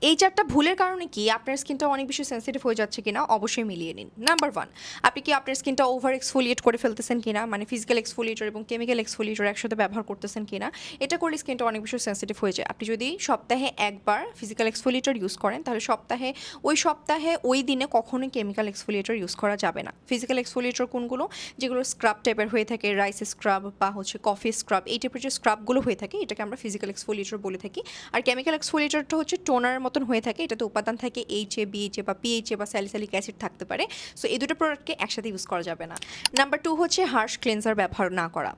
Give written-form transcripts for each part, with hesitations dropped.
এই 4টা ভুলের কারণে কি আপনার স্কিনটা অনেক বেশি সেনসিটিভ হয়ে যাচ্ছে কিনা অবশ্যই মিলিয়ে নিন। নাম্বার 1, আপনি কি আপনার স্কিনটা ওভার এক্সফোলিয়েট করে ফেলতেছেন কিনা, মানে ফিজিক্যাল এক্সফোলিয়েটর এবং কেমিক্যাল এক্সফোলিয়েটর একসাথে ব্যবহার করতেছেন কিনা। এটা করলে স্কিনটা অনেক বেশি সেনসিটিভ হয়ে যায়। আপনি যদি সপ্তাহে একবার ফিজিক্যাল এক্সফোলিয়েটর ইউজ করেন তাহলে সপ্তাহে ওই দিনে কখনোই কেমিক্যাল এক্সফোলিয়েটর ইউজ করা যাবে না। ফিজিক্যাল এক্সফোলিয়েটর কোনগুলো, যেগুলো স্ক্রাব টাইপের হয়ে থাকে, রাইস স্ক্রাব বা কফি স্ক্রাব, এই টাইপের যে স্ক্রাবগুলো হয়ে থাকে এটাকে আমরা ফিজিক্যাল এক্সফোলিয়েটর বলে থাকি। আর কেমিক্যাল এক্সফোলিয়েটরটা হচ্ছে টোনারের মতন হয়ে থাকে, এটাতে উপাদান থাকে এইচএ, বিএইচএ বা পিএইচএ বা স্যালিসাইলিক অ্যাসিড থাকতে পারে। সো এই দুটো প্রোডাক্টকে একসাথে ইউজ করা যাবে না। নাম্বার 2 হচ্ছে হার্শ ক্লিনজার ব্যবহার না করা।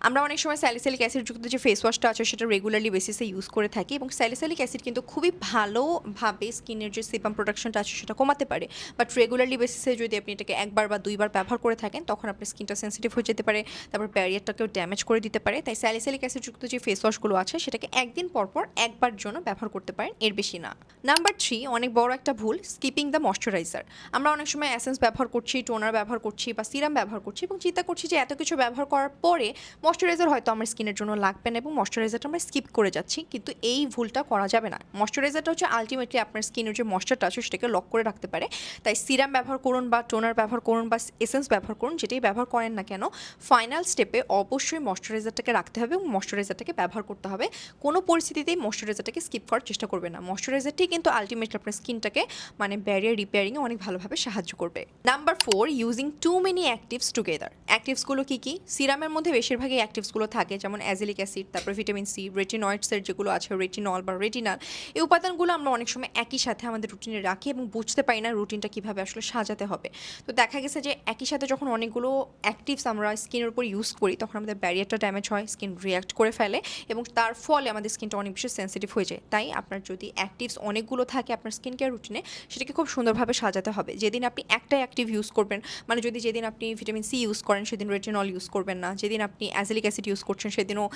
আমরা অনেক সময় স্যালিসাইলিক অ্যাসিডযুক্ত যে ফেস ওয়াশটা আছে সেটা রেগুলারলি বেসিসে ইউজ করে থাকি, এবং স্যালিসাইলিক অ্যাসিড কিন্তু খুবই ভালোভাবে স্কিনের যে সেবাম প্রোডাকশনটা আছে সেটা কমাতে পারে। বাট রেগুলারলি বেসিসে যদি আপনি এটাকে একবার বা দুইবার ব্যবহার করে থাকেন তখন আপনার স্কিনটা সেন্সিটিভ হয়ে যেতে পারে, তারপর ব্যারিয়ারটাকেও ড্যামেজ করে দিতে পারে। তাই স্যালিসাইলিক অ্যাসিডযুক্ত যে ফেস ওয়াশগুলো আছে সেটাকে একদিন পরপর একবার জন্য ব্যবহার করতে পারেন, এর বেশি না। নাম্বার 3, অনেক বড় একটা ভুল, স্কিপিং দ্য ময়শ্চারাইজার। আমরা অনেক সময় এসেন্স ব্যবহার করছি, টোনার ব্যবহার করছি বা সিরাম ব্যবহার করছি এবং চিন্তা করছি যে এত কিছু ব্যবহার করার পরে ময়শ্চারাইজার হয়তো আমার স্কিনের জন্য লাগবে না এবং ময়শ্চারাইজারটা আমরা স্কিপ করে যাচ্ছি, কিন্তু এই ভুলটা করা যাবে না। ময়শ্চারাইজারটা হচ্ছে আলটিমেটলি আপনার স্কিনের যে ময়শ্চারটা আছে সেটাকে লক করে রাখতে পারে। তাই সিরাম ব্যবহার করুন বা টোনার ব্যবহার করুন বা এসেন্স ব্যবহার করুন, যেটাই ব্যবহার করেন না কেন, ফাইনাল স্টেপে অবশ্যই ময়শ্চারাইজারটাকে রাখতে হবে এবং ময়শ্চারাইজারটাকে ব্যবহার করতে হবে। কোনো পরিস্থিতিতেই ময়শ্চারাইজারটাকে স্কিপ করার চেষ্টা করবে না। ময়শ্চারাইজারটি কিন্তু আলটিমেটলি আপনার স্কিনটাকে মানে ব্যারিয়ার রিপেয়ারিংয়ে অনেক ভালোভাবে সাহায্য করবে। Number 4, using too many actives together. অ্যাক্টিভসগুলো কী কী? সিরামের মধ্যে বেশিরভাগই অ্যাক্টিভসগুলো থাকে, যেমন অ্যাজিলিক অ্যাসিড, তারপর ভিটামিন সি, রেটিনয়েডসের যেগুলো আছে, রেটিনল বা রেটিনাল, এই উপাদানগুলো আমরা অনেক সময় একই সাথে আমাদের রুটিনে রাখি এবং বুঝতে পারি না রুটিনটা কীভাবে আসলে সাজাতে হবে। তো দেখা গেছে যে একই সাথে যখন অনেকগুলো অ্যাক্টিভস আমরা স্কিনের উপর ইউজ করি তখন আমাদের ব্যারিয়ারটা ড্যামেজ হয়, স্কিন রিয়াক্ট করে ফেলে এবং তার ফলে আমাদের স্কিনটা অনেক বেশি সেন্সিটিভ হয়ে যায়। তাই আপনার যদি অ্যাক্টিভস অনেকগুলো থাকে আপনার স্কিন কেয়ার রুটিনে, সেটাকে খুব সুন্দরভাবে সাজাতে হবে। যেদিন আপনি একটা অ্যাক্টিভ ইউজ করবেন, মানে যেদিন আপনি ভিটামিন সি ইউজ করেন সেদিন রেটিনল ইউজ করবেন না, যেদিন আপনি অ্যাজিলিক অ্যাসিড ইউজ করছেন সেদিনও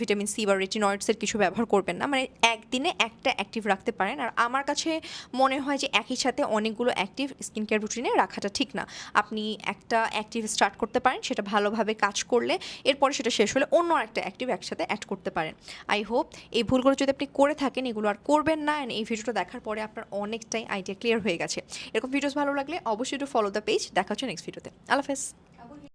ভিটামিন সি বা রেটিনয়েডসের কিছু ব্যবহার করবেন না। মানে একদিনে একটা অ্যাক্টিভ রাখতে পারেন। আর আমার কাছে মনে হয় যে একই সাথে অনেকগুলো অ্যাক্টিভ স্কিন কেয়ার রুটিনে রাখাটা ঠিক না। আপনি একটা অ্যাক্টিভ স্টার্ট করতে পারেন, সেটা ভালোভাবে কাজ করলে এরপরে সেটা শেষ হলে অন্য একটা অ্যাক্টিভ একসাথে অ্যাড করতে পারেন। আই হোপ এই ভুলগুলো যদি আপনি করে থাকেন এগুলো আর করবেন না, অ্যান্ড এই ভিডিওটা দেখার পরে আপনার অনেকটাই আইডিয়া ক্লিয়ার হয়ে গেছে। এরকম ভিডিওস ভালো লাগলে অবশ্যই একটু ফলো দ্য পেজ। দেখা হচ্ছে নেক্সট ভিডিওতে। আল্লাহ হাফেজ।